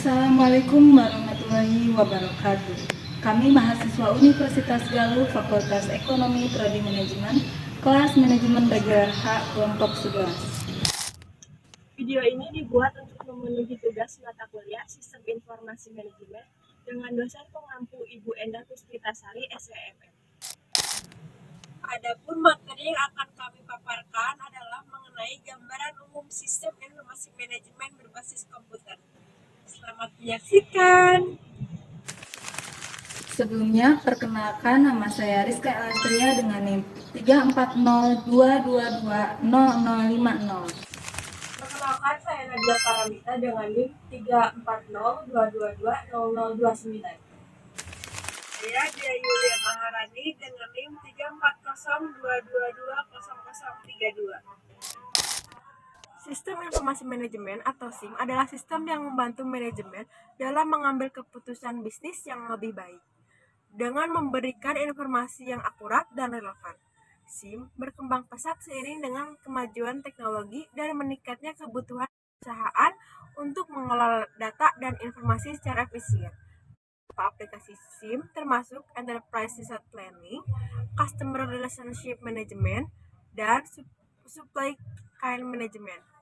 Assalamualaikum warahmatullahi wabarakatuh. Kami mahasiswa Universitas Galuh Fakultas Ekonomi Prodi Manajemen, kelas Manajemen Reguler H, kelompok 11. Video ini dibuat untuk memenuhi tugas mata kuliah Sistem Informasi Manajemen dengan dosen pengampu Ibu Endah Puspitasari, SEMM. Adapun materi yang akan kami paparkan adalah mengenai gambaran umum Sistem Informasi Manajemen berbasis komputer. Selamat menyaksikan. Sebelumnya, perkenalkan nama saya Rizka Elastria dengan NIM 34022200050. Perkenalkan, saya Nadia Paramita dengan NIM 34022200029. Saya Dia Yulia Maharani dengan NIM 34022200032. Sistem Informasi Manajemen atau SIM adalah sistem yang membantu manajemen dalam mengambil keputusan bisnis yang lebih baik dengan memberikan informasi yang akurat dan relevan. SIM berkembang pesat seiring dengan kemajuan teknologi dan meningkatnya kebutuhan perusahaan untuk mengelola data dan informasi secara efisien. Aplikasi SIM termasuk Enterprise Resource Planning, Customer Relationship Management, dan Supply Chain Management.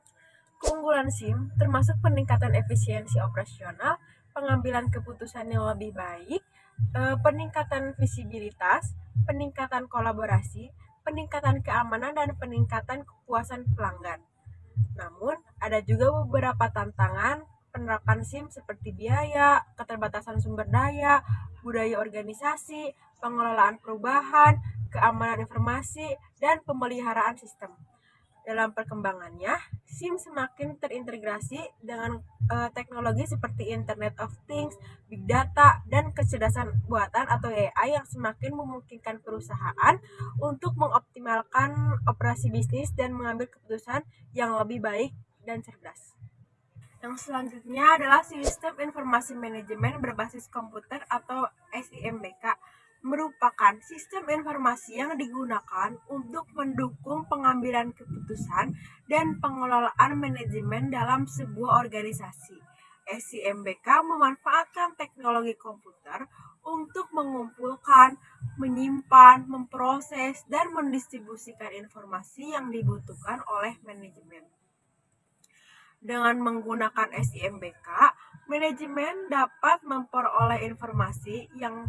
Keunggulan SIM termasuk peningkatan efisiensi operasional, pengambilan keputusan yang lebih baik, peningkatan visibilitas, peningkatan kolaborasi, peningkatan keamanan, dan peningkatan kepuasan pelanggan. Namun, ada juga beberapa tantangan penerapan SIM seperti biaya, keterbatasan sumber daya, budaya organisasi, pengelolaan perubahan, keamanan informasi, dan pemeliharaan sistem. Dalam perkembangannya, SIM semakin terintegrasi dengan teknologi seperti Internet of Things, Big Data, dan kecerdasan buatan atau AI yang semakin memungkinkan perusahaan untuk mengoptimalkan operasi bisnis dan mengambil keputusan yang lebih baik dan cerdas. Yang selanjutnya adalah Sistem Informasi Manajemen Berbasis Komputer atau SIMBK. Merupakan sistem informasi yang digunakan untuk mendukung pengambilan keputusan dan pengelolaan manajemen dalam sebuah organisasi. SIMBK memanfaatkan teknologi komputer untuk mengumpulkan, menyimpan, memproses, dan mendistribusikan informasi yang dibutuhkan oleh manajemen. Dengan menggunakan SIMBK, manajemen dapat memperoleh informasi yang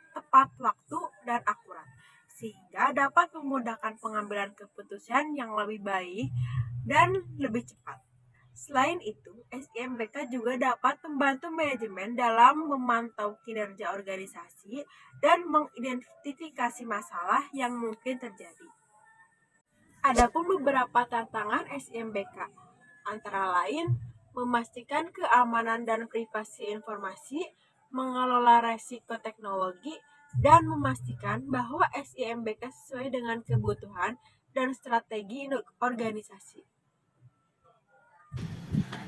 tepat waktu dan akurat, sehingga dapat memudahkan pengambilan keputusan yang lebih baik dan lebih cepat. Selain itu, SIMBK juga dapat membantu manajemen dalam memantau kinerja organisasi dan mengidentifikasi masalah yang mungkin terjadi. Adapun beberapa tantangan SIMBK, antara lain memastikan keamanan dan privasi informasi, mengelola resiko teknologi, dan memastikan bahwa SIMBK sesuai dengan kebutuhan dan strategi organisasi.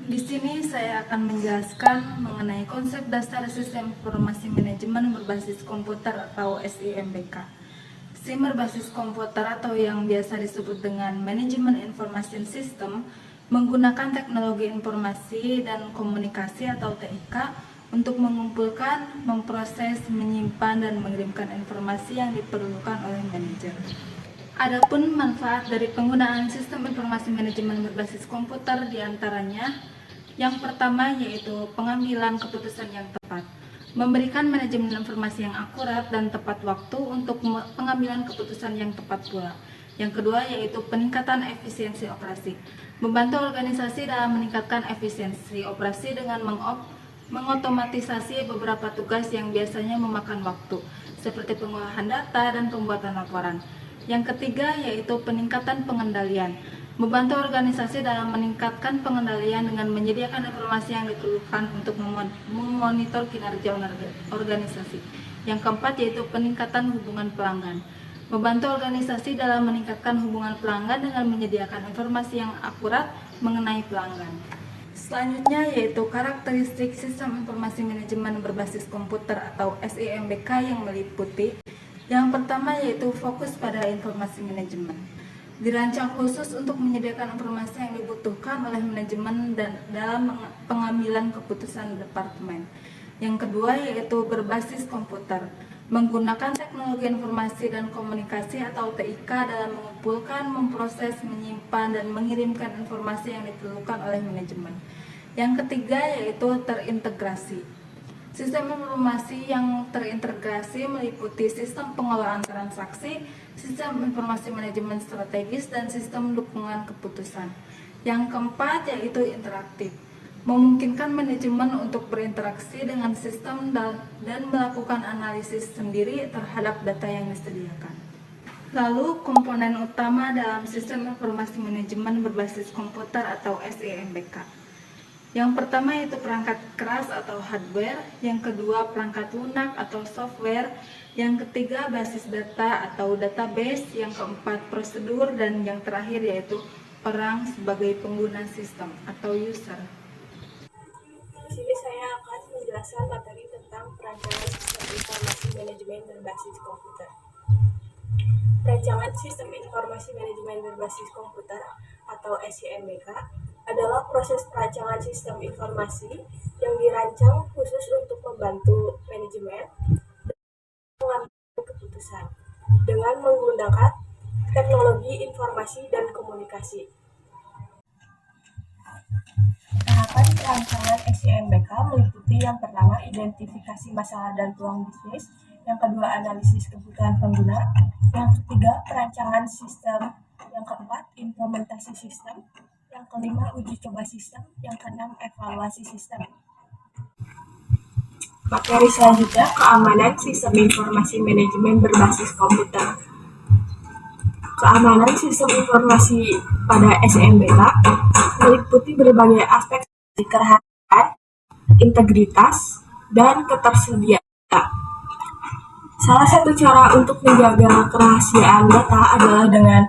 Di sini saya akan menjelaskan mengenai konsep dasar Sistem Informasi Manajemen Berbasis Komputer atau SIMBK. SIM berbasis komputer atau yang biasa disebut dengan Manajemen Information System menggunakan teknologi informasi dan komunikasi atau TIK untuk mengumpulkan, memproses, menyimpan, dan mengirimkan informasi yang diperlukan oleh manajer. Adapun manfaat dari penggunaan sistem informasi manajemen berbasis komputer diantaranya yang pertama yaitu pengambilan keputusan yang tepat, memberikan manajemen informasi yang akurat dan tepat waktu untuk pengambilan keputusan yang tepat pula. Yang kedua yaitu peningkatan efisiensi operasi, membantu organisasi dalam meningkatkan efisiensi operasi dengan mengotomatisasi beberapa tugas yang biasanya memakan waktu, seperti pengolahan data dan pembuatan laporan. Yang ketiga yaitu peningkatan pengendalian, membantu organisasi dalam meningkatkan pengendalian dengan menyediakan informasi yang diperlukan untuk memonitor kinerja organisasi. Yang keempat yaitu peningkatan hubungan pelanggan, membantu organisasi dalam meningkatkan hubungan pelanggan dengan menyediakan informasi yang akurat mengenai pelanggan. Selanjutnya yaitu karakteristik sistem informasi manajemen berbasis komputer atau SIMBK yang meliputi yang pertama yaitu fokus pada informasi manajemen, Dirancang khusus untuk menyediakan informasi yang dibutuhkan oleh manajemen dan dalam pengambilan keputusan departemen. Yang kedua yaitu berbasis komputer, menggunakan teknologi informasi dan komunikasi atau TIK dalam mengumpulkan, memproses, menyimpan, dan mengirimkan informasi yang diperlukan oleh manajemen. Yang ketiga yaitu terintegrasi. Sistem informasi yang terintegrasi meliputi sistem pengelolaan transaksi, sistem informasi manajemen strategis, dan sistem dukungan keputusan. Yang keempat yaitu interaktif, memungkinkan manajemen untuk berinteraksi dengan sistem dan melakukan analisis sendiri terhadap data yang disediakan. Lalu, komponen utama dalam sistem informasi manajemen berbasis komputer atau SIMBK. Yang pertama yaitu perangkat keras atau hardware, yang kedua perangkat lunak atau software, yang ketiga basis data atau database, yang keempat prosedur, dan yang terakhir yaitu orang sebagai pengguna sistem atau user. Di sini saya akan menjelaskan materi tentang perancangan sistem informasi manajemen berbasis komputer. Perancangan sistem informasi manajemen berbasis komputer atau SIMBK adalah proses perancangan sistem informasi yang dirancang khusus untuk membantu manajemen mengambil keputusan dengan menggunakan teknologi informasi dan komunikasi. Tahapan perancangan SIMBK meliputi yang pertama identifikasi masalah dan peluang bisnis, yang kedua analisis kebutuhan pengguna, yang ketiga perancangan sistem, yang keempat implementasi sistem, yang kelima uji coba sistem, yang keenam evaluasi sistem. Materi selanjutnya keamanan sistem informasi manajemen berbasis komputer. Keamanan sistem informasi pada SIMBK meliputi berbagai aspek seperti kerahasiaan, integritas, dan ketersediaan data. Salah satu cara untuk menjaga kerahasiaan data adalah dengan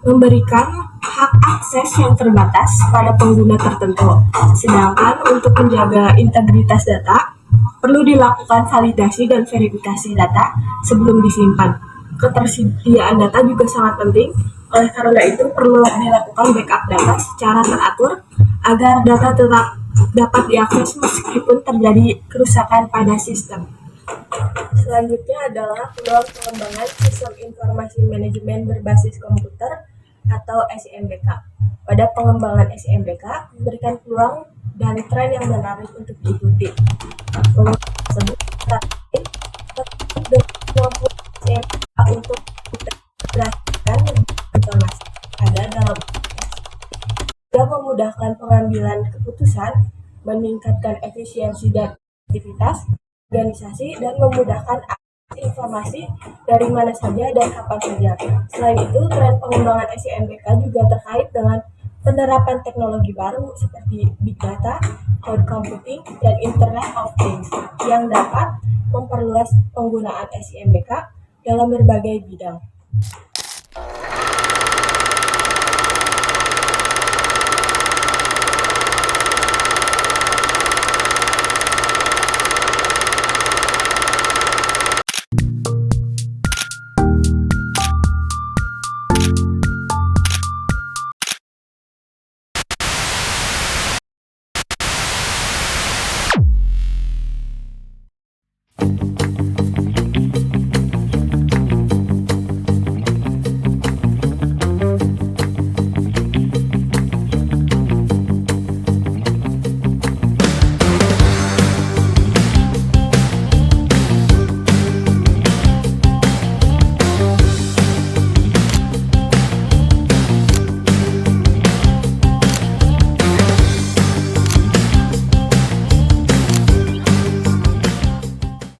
memberikan hak akses yang terbatas pada pengguna tertentu. Sedangkan untuk menjaga integritas data, perlu dilakukan validasi dan verifikasi data sebelum disimpan. Ketersediaan data juga sangat penting, oleh karena itu perlu dilakukan backup data secara teratur agar data tetap dapat diakses meskipun terjadi kerusakan pada sistem. Selanjutnya adalah peluang pengembangan sistem informasi manajemen berbasis komputer atau SIMBK. Pada pengembangan SIMBK memberikan peluang dan tren yang menarik untuk diikuti. Peluang tersebut terkait dengan kemampuan SIMBK untuk mengintegrasikan informasi ada dalam dan memudahkan pengambilan keputusan, meningkatkan efisiensi dan aktivitas organisasi, dan memudahkan akses informasi dari mana saja dan kapan saja. Selain itu, tren pengembangan SIMBK juga terkait dengan penerapan teknologi baru seperti Big Data, Cloud Computing, dan Internet of Things yang dapat memperluas penggunaan SIMBK dalam berbagai bidang.